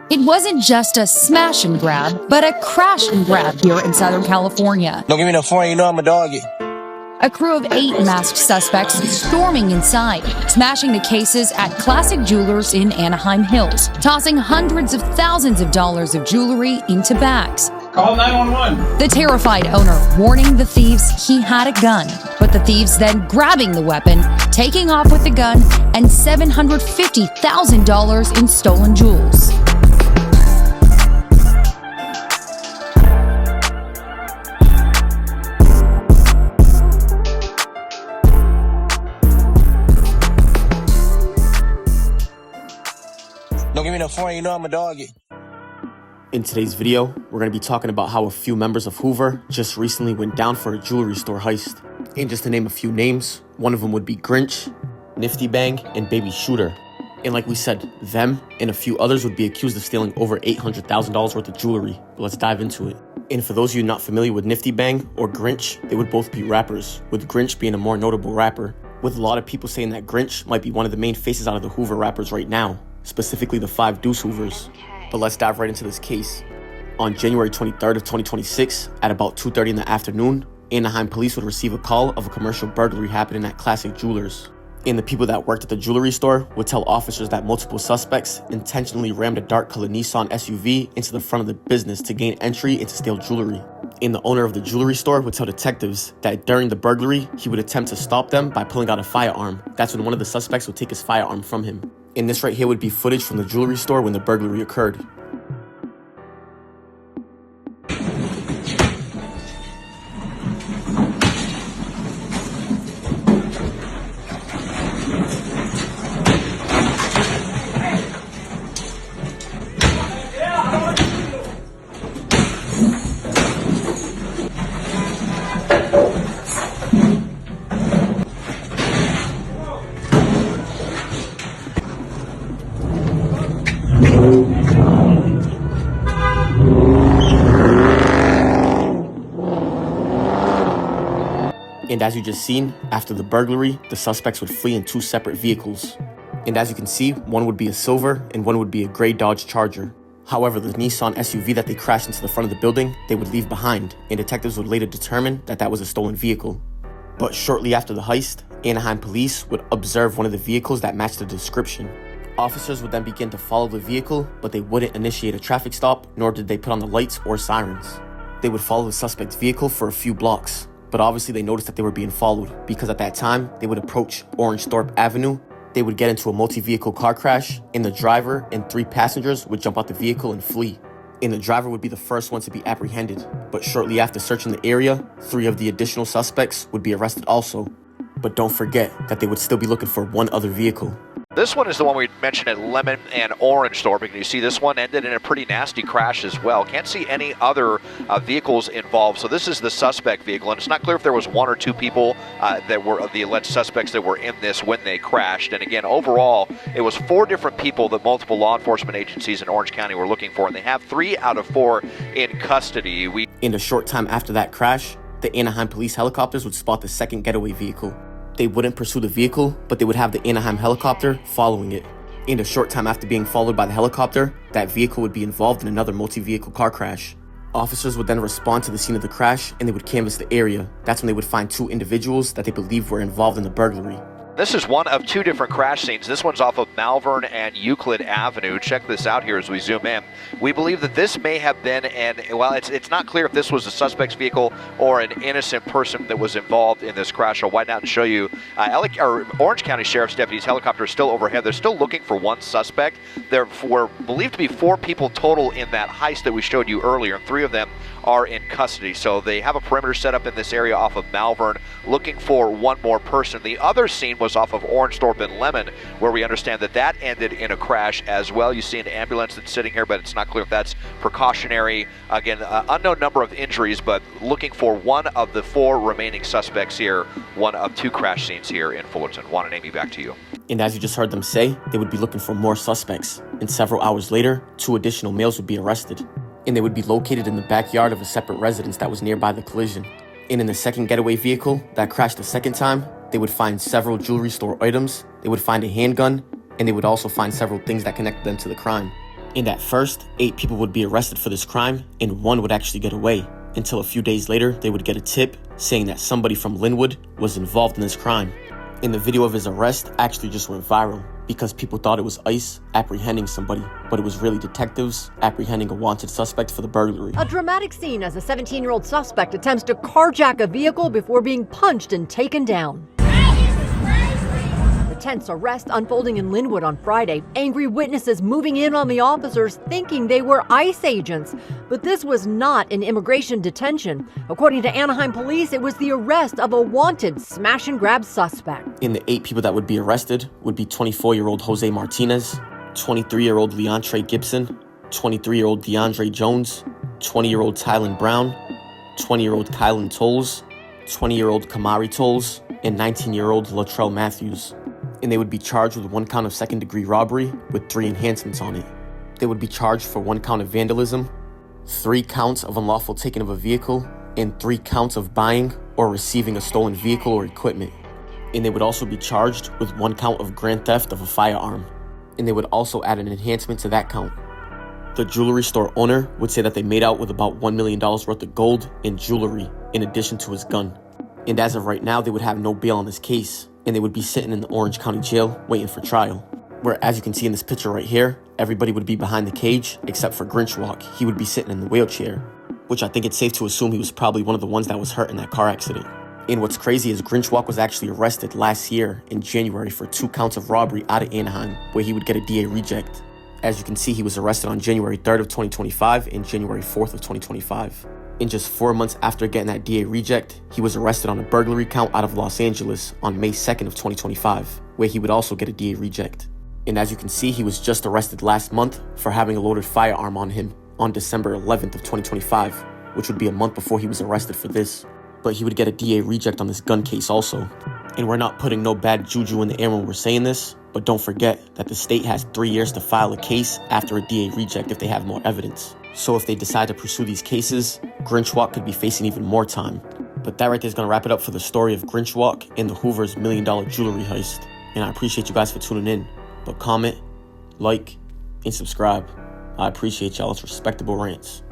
It wasn't just a smash and grab, but a crash and grab here in Southern California. Don't give me no phone, you know I'm a doggy. A crew of 8 masked suspects storming inside, smashing the cases at Classic Jewelers in Anaheim Hills, tossing hundreds of thousands of dollars of jewelry into bags. Call 911. The terrified owner warning the thieves he had a gun, but the thieves then grabbing the weapon, taking off with the gun, and $750,000 in stolen jewels. Don't give me no phone, you know I'm a doggy. In today's video, we're going to be talking about how a few members of Hoover just recently went down for a jewelry store heist. And just to name a few names, one of them would be Grinch, Nifty Bang, and Baby Shooter. And like we said, them and a few others would be accused of stealing over $800,000 worth of jewelry. But let's dive into it. And for those of you not familiar with Nifty Bang or Grinch, they would both be rappers, with Grinch being a more notable rapper, with a lot of people saying that Grinch might be one of the main faces out of the Hoover rappers right now, specifically the 5 Deuce Hoovers. But let's dive right into this case. On January 23rd of 2026, at about 2:30 in the afternoon, Anaheim police would receive a call of a commercial burglary happening at Classic Jewelers. And the people that worked at the jewelry store would tell officers that multiple suspects intentionally rammed a dark-colored Nissan SUV into the front of the business to gain entry and to steal jewelry. And the owner of the jewelry store would tell detectives that during the burglary, he would attempt to stop them by pulling out a firearm. That's when one of the suspects would take his firearm from him. And this right here would be footage from the jewelry store when the burglary occurred. And as you just seen, after the burglary, the suspects would flee in 2 separate vehicles. And as you can see, one would be a silver and one would be a gray Dodge Charger. However, the Nissan SUV that they crashed into the front of the building, they would leave behind, and detectives would later determine that that was a stolen vehicle. But shortly after the heist, Anaheim police would observe one of the vehicles that matched the description. Officers would then begin to follow the vehicle, but they wouldn't initiate a traffic stop, nor did they put on the lights or sirens. They would follow the suspect's vehicle for a few blocks. But obviously they noticed that they were being followed, because at that time, they would approach Orange Thorpe Avenue, they would get into a multi-vehicle car crash, and the driver and 3 passengers would jump out the vehicle and flee. And the driver would be the first one to be apprehended, but shortly after searching the area, 3 of the additional suspects would be arrested also. But don't forget that they would still be looking for one other vehicle. This one is the one we mentioned at Lemon and Orange Thorpe. You see this one ended in a pretty nasty crash as well. Can't see any other vehicles involved. So this is the suspect vehicle, and it's not clear if there was 1 or 2 people that were the alleged suspects that were in this when they crashed. And again, overall, it was 4 different people that multiple law enforcement agencies in Orange County were looking for, and they have 3 out of 4 in custody. In a short time after that crash, the Anaheim police helicopters would spot the second getaway vehicle. They wouldn't pursue the vehicle, but they would have the Anaheim helicopter following it. In a short time after being followed by the helicopter, that vehicle would be involved in another multi-vehicle car crash. Officers would then respond to the scene of the crash and they would canvass the area. That's when they would find 2 individuals that they believed were involved in the burglary. This is one of 2 different crash scenes. This one's off of Malvern and Euclid Avenue. Check this out here as we zoom in. We believe that this may have been, well, it's not clear if this was a suspect's vehicle or an innocent person that was involved in this crash. I'll widen out and show you. Orange County Sheriff's deputies' helicopter is still overhead. They're still looking for 1 suspect. There were believed to be 4 people total in that heist that we showed you earlier, and 3 of them are in custody. So they have a perimeter set up in this area off of Malvern, looking for 1 more person. The other scene was off of Orange Thorpe and Lemon, where we understand that that ended in a crash as well. You see an ambulance that's sitting here, but it's not clear if that's precautionary. Again, unknown number of injuries, but looking for 1 of the 4 remaining suspects here, 1 of 2 crash scenes here in Fullerton. Juan and Amy, back to you. And as you just heard them say, they would be looking for more suspects. And several hours later, 2 additional males would be arrested. And they would be located in the backyard of a separate residence that was nearby the collision. And in the second getaway vehicle that crashed the second time, they would find several jewelry store items, they would find a handgun, and they would also find several things that connected them to the crime. And at first, 8 people would be arrested for this crime, and 1 would actually get away, until a few days later, they would get a tip saying that somebody from Linwood was involved in this crime. And the video of his arrest actually just went viral because people thought it was ICE apprehending somebody, but it was really detectives apprehending a wanted suspect for the burglary. A dramatic scene as a 17-year-old suspect attempts to carjack a vehicle before being punched and taken down. The tense arrest unfolding in Linwood on Friday. Angry witnesses moving in on the officers thinking they were ICE agents. But this was not an immigration detention. According to Anaheim police, it was the arrest of a wanted smash-and-grab suspect. And the 8 people that would be arrested would be 24-year-old Jose Martinez, 23-year-old Leontre Gibson, 23-year-old DeAndre Jones, 20-year-old Tylen Brown, 20-year-old Kylan Tolles, 20-year-old Kamari Tolles, and 19-year-old Latrell Matthews. And they would be charged with 1 count of second-degree robbery with 3 enhancements on it. They would be charged for 1 count of vandalism, 3 counts of unlawful taking of a vehicle, and 3 counts of buying or receiving a stolen vehicle or equipment. And they would also be charged with 1 count of grand theft of a firearm. And they would also add an enhancement to that count. The jewelry store owner would say that they made out with about $1 million worth of gold and jewelry in addition to his gun. And as of right now, they would have no bail on this case, and they would be sitting in the Orange County Jail waiting for trial. Where, as you can see in this picture right here, everybody would be behind the cage except for GrincHwalk. He would be sitting in the wheelchair, which I think it's safe to assume he was probably one of the ones that was hurt in that car accident. And what's crazy is GrincHwalk was actually arrested last year in January for 2 counts of robbery out of Anaheim, where he would get a DA reject. As you can see, he was arrested on January 3rd of 2025 and January 4th of 2025. In just 4 months after getting that DA reject, he was arrested on a burglary count out of Los Angeles on May 2nd of 2025, where he would also get a DA reject. And as you can see, he was just arrested last month for having a loaded firearm on him on December 11th of 2025, which would be a month before he was arrested for this. But he would get a DA reject on this gun case also. And we're not putting no bad juju in the air when we're saying this, but don't forget that the state has 3 years to file a case after a DA reject if they have more evidence. So if they decide to pursue these cases, GrincHwalk could be facing even more time. But that right there is going to wrap it up for the story of GrincHwalk and the Hoover's $1 million jewelry heist. And I appreciate you guys for tuning in. But comment, like, and subscribe. I appreciate y'all's respectable rants.